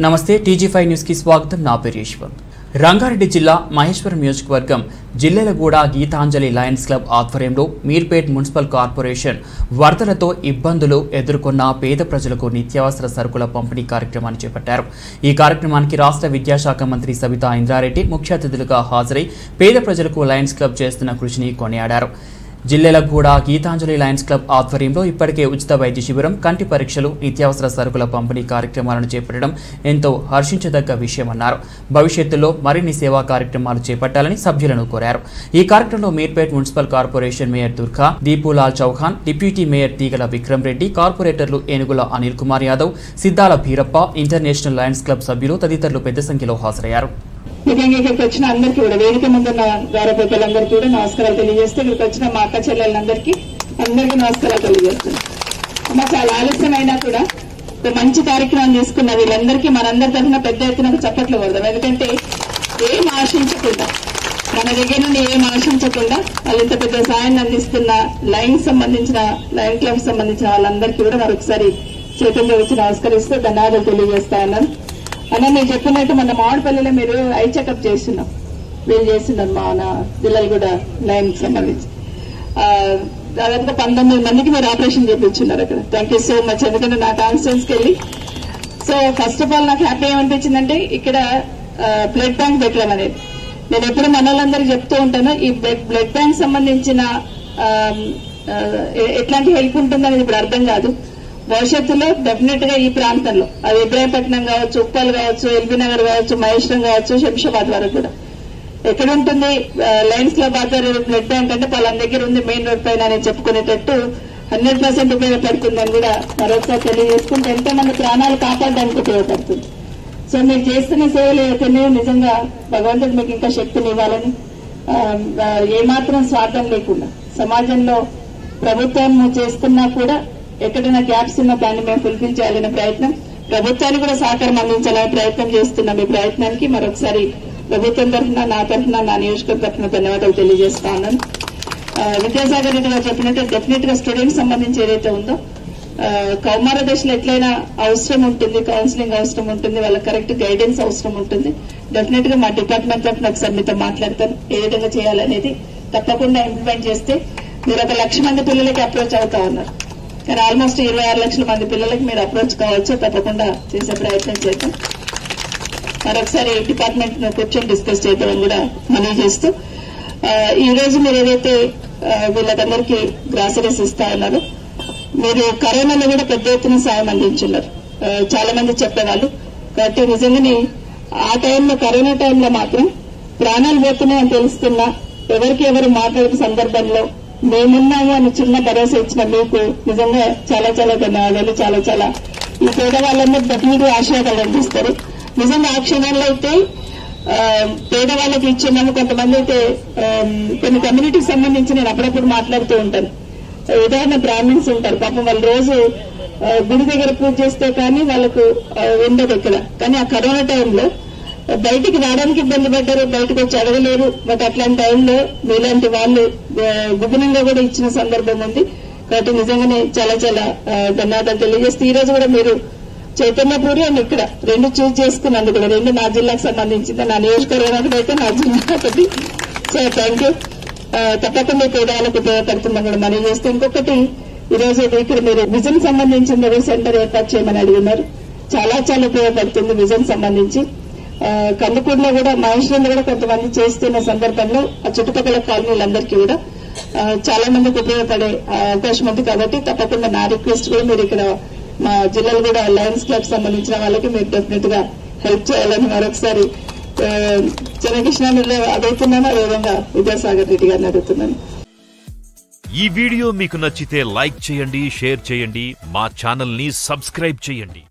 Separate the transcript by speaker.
Speaker 1: నమస్తే టీజీ5 న్యూస్ కి స్వాగతం. నా పేరు యశ్వంత్. రంగారెడ్డి జిల్లా మహేశ్వరం నియోజకవర్గం జిల్లెలగూడ గీతాంజలి లయన్స్ క్లబ్ ఆధ్వర్యంలో మీర్పేట్ మున్సిపల్ కార్పొరేషన్ వరదలతో ఇబ్బందులు ఎదుర్కొన్న పేద ప్రజలకు నిత్యావసర సరుకుల పంపిణీ కార్యక్రమాన్ని చేపట్టారు. ఈ కార్యక్రమానికి రాష్ట్ర విద్యాశాఖ మంత్రి సబితా ఇంద్రారెడ్డి ముఖ్య అతిథులుగా హాజరై పేద ప్రజలకు లయన్స్ క్లబ్ చేస్తున్న కృషిని కొనియాడారు. జిల్లెలగూడ గీతాంజలి లయన్స్ క్లబ్ ఆధ్వర్యంలో ఇప్పటికే ఉచిత వైద్య శిబిరం, కంటి పరీక్షలు, నిత్యావసర సరుకుల పంపిణీ కార్యక్రమాలను చేపట్టడం ఎంతో హర్షించదగ్గ విషయమన్నారు. భవిష్యత్తులో మరిన్ని సేవా కార్యక్రమాలు చేపట్టాలని సభ్యులను కోరారు. ఈ కార్యక్రమంలో Meerpet municipal corporation mayor Durga, Deepulal Chauhan, deputy mayor Teegala Vikram Reddy, కార్పొరేటర్లు Enugula Anil Kumar Yadav, Siddala Bheerappa, international lions club సభ్యులు తదితరులు పెద్ద సంఖ్యలో హాజరయ్యారు.
Speaker 2: ముఖ్యంగా ఇక్కడికి వచ్చిన అందరికీ కూడా, వేదిక ముందున్న గౌరవ పెద్దలందరికీ కూడా నమస్కారాలు తెలియజేస్తూ, ఇక్కడికి వచ్చిన మా అక్క చెల్లెలందరికీ నమస్కారాలు తెలియజేస్తున్నాం. అమ్మ, చాలా ఆలస్యమైనా కూడా మంచి కార్యక్రమం తీసుకున్న వీళ్ళందరికీ మనందరి తరఫున పెద్ద ఎత్తున చప్పట్లు కొడదాం. ఎందుకంటే ఏం ఆశించకుండా, మన దగ్గర నుండి ఏం ఆశించకుండా వాళ్ళు ఇంత పెద్ద సాయాన్ని అందిస్తున్న లైన్ క్లబ్ సంబంధించిన వాళ్ళందరికీ కూడా మరొకసారి చేతుల్లో వచ్చి నమస్కరిస్తూ ధన్యవాదాలు తెలియజేస్తా ఉన్నాను. అన్న, నేను చెప్పినట్టు మన మామిడిపల్లిలో మీరు ఐ చెకప్ చేస్తున్నాం, వీళ్ళు చేస్తున్నారు మన జిల్లెలగూడ లైన్ కి సంబంధించి దాదాపుగా 19 మందికి మీరు ఆపరేషన్ చేయించున్నారు అక్కడ. Thank you so much. ఎందుకంటే నా కాన్స్టిట్యూన్స్ కి వెళ్ళి, సో ఫస్ట్ ఆఫ్ ఆల్ నాకు హ్యాపీ ఏమనిపించిందంటే ఇక్కడ బ్లడ్ బ్యాంక్ పెట్టడం అనేది. నేను ఎప్పుడు మన వాళ్ళందరికీ చెప్తూ ఉంటాను, ఈ బ్లడ్ బ్యాంక్ సంబంధించిన ఎట్లాంటి హెల్ప్ ఉంటుందనేది ఇప్పుడు అర్థం కాదు. భవిష్యత్తులో డెఫినెట్ గా ఈ ప్రాంతంలో, అది ఇబ్రాహీంపట్నం కావచ్చు, ఉప్పల్ కావచ్చు, ఎల్బీ నగర్ కావచ్చు, మహేశ్వరం కావచ్చు, శంషాబాద్ వరకు కూడా ఎక్కడ ఉంటుంది లయన్స్ క్లబ్ ఆధ్వర్యంలో బ్లడ్ బ్యాంక్ అంటే వాళ్ళ దగ్గర ఉంది, మెయిన్ రోడ్ పైన అని చెప్పుకునేటట్టు 100% ఉపయోగపడుతుందని కూడా మరొకసారి తెలియజేసుకుంటే ఎంతో మంది ప్రాణాలు కాపాడడానికి ఉపయోగపడుతుంది. సో మీరు చేస్తున్న సేవలు ఏవైతే నిజంగా భగవంతుడు మీకు ఇంకా శక్తిని ఇవ్వాలని, ఏమాత్రం స్వార్థం లేకుండా సమాజంలో ప్రభుత్వం చేస్తున్నా కూడా ఎక్కడైనా గ్యాప్స్ ఉన్న దాన్ని మేము ఫుల్ఫిల్ చేయాలనే ప్రయత్నం, ప్రభుత్వానికి కూడా సహకారం అందించాలనే ప్రయత్నం చేస్తున్నాం. ఈ ప్రయత్నానికి మరొకసారి ప్రభుత్వం తరఫున, నా తరఫున, నా నియోజకవర్గం తరఫున ధన్యవాదాలు తెలియజేస్తా ఉన్నాను. విద్యాసాగర్ రెడ్డి గారు చెప్పినట్టు డెఫినెట్ గా స్టూడెంట్స్ సంబంధించి ఏదైతే ఉందో కౌమార దశలో ఎట్లయినా అవసరం ఉంటుంది, కౌన్సిలింగ్ అవసరం ఉంటుంది, వాళ్ళకి కరెక్ట్ గైడెన్స్ అవసరం ఉంటుంది. డెఫినెట్ గా మా డిపార్ట్మెంట్ తరఫున ఒకసారి మీతో మాట్లాడతాను, ఏ విధంగా చేయాలనేది. తప్పకుండా ఇంప్లిమెంట్ చేస్తే మీరు 1 లక్ష మంది పిల్లలకి అప్రోచ్ అవుతా ఉన్నారు, కానీ ఆల్మోస్ట్ 26 లక్షల మంది పిల్లలకి మీరు అప్రోచ్ కావచ్చు. తప్పకుండా చేసే ప్రయత్నం చేద్దాం. మరొకసారి డిపార్ట్మెంట్ కూర్చొని డిస్కస్ చేద్దామని కూడా మనవి చేస్తూ, ఈ రోజు మీరు ఏదైతే వీళ్ళకందరికీ గ్రాసరీస్ ఇస్తా ఉన్నారో, మీరు కరోనాలో కూడా పెద్ద ఎత్తున సాయం అందించున్నారు. చాలా మంది చెప్పేవాళ్ళు. కాబట్టి నిజంగానే ఆ టైంలో, కరోనా టైంలో మాత్రం ప్రాణాలు పోతున్నాయని తెలుస్తున్నా ఎవరికి ఎవరు మాట్లాడే సందర్భంలో మేమున్నాము అని చిన్న భరోసా ఇచ్చిన మీకు నిజంగా చాలా చాలా ధన్యవాదాలు. చాలా చాలా ఈ పేదవాళ్ళందరూ డెఫినెట్ ఆశీర్వాదాలు అందిస్తారు. నిజంగా ఆ క్షణాల్లో అయితే పేదవాళ్ళకి ఇచ్చున్నాము. కొంతమంది అయితే కొన్ని కమ్యూనిటీకి సంబంధించి నేను అప్పుడప్పుడు మాట్లాడుతూ ఉంటాను. ఉదాహరణ బ్రాహ్మిన్స్ ఉంటారు, పాపం వాళ్ళు రోజు గుడి దగ్గర పూజ చేస్తే కానీ వాళ్ళకు ఉండదు ఇక్కడ. కానీ ఆ కరోనా టైంలో బయటికి రావడానికి ఇబ్బంది పడ్డారు, బయటకు వచ్చి అడగలేరు. బట్ అట్లాంటి టైంలో మీలాంటి వాళ్ళు గుబునంగా కూడా ఇచ్చిన సందర్భం ఉంది. కాబట్టి నిజంగానే చాలా చాలా ధన్యవాదాలు తెలియజేస్తే, ఈ రోజు కూడా మీరు చైతన్యపూరి అండ్ ఇక్కడ 2 చూస్ చేసుకున్నందుకు కూడా, 2 నా జిల్లాకు సంబంధించింది, నా నియోజకవర్గానికి అయితే నా జిల్లా ఒకటి. So thank you. తప్పకుండా పేదవాళ్ళకు ఉపయోగపడుతుందని కూడా మనం చేస్తే, ఇంకొకటి ఈరోజు ఇక్కడ మీరు విజన్ సంబంధించిన సెంటర్ ఏర్పాటు చేయమని అడిగినారు. చాలా చాలా ఉపయోగపడుతుంది విజన్ సంబంధించి. కందుకూరులో కూడా, మహేశ్వరంలో కూడా కొంతమంది చేస్తున్న సందర్భంలో ఆ చుట్టుపక్కల కాలనీలందరికీ కూడా చాలా మందికి ఉపయోగపడే అవకాశం ఉంది. కాబట్టి తప్పకుండా నా రిక్వెస్ట్ కూడా మీరు ఇక్కడ మా జిల్లాలో కూడా లయన్స్ క్లబ్ సంబంధించిన వాళ్ళకి మీరు డెఫినెట్ గా హెల్ప్ చేయాలని మరొకసారి చెన్నకృష్ణాలో అడుగుతున్నాను, అదేవిధంగా విద్యాసాగర్ రెడ్డి గారిని అడుగుతున్నాను.
Speaker 3: ఈ వీడియో మీకు నచ్చితే లైక్ చేయండి, షేర్ చేయండి, మా ఛానల్ ని సబ్స్క్రైబ్ చేయండి.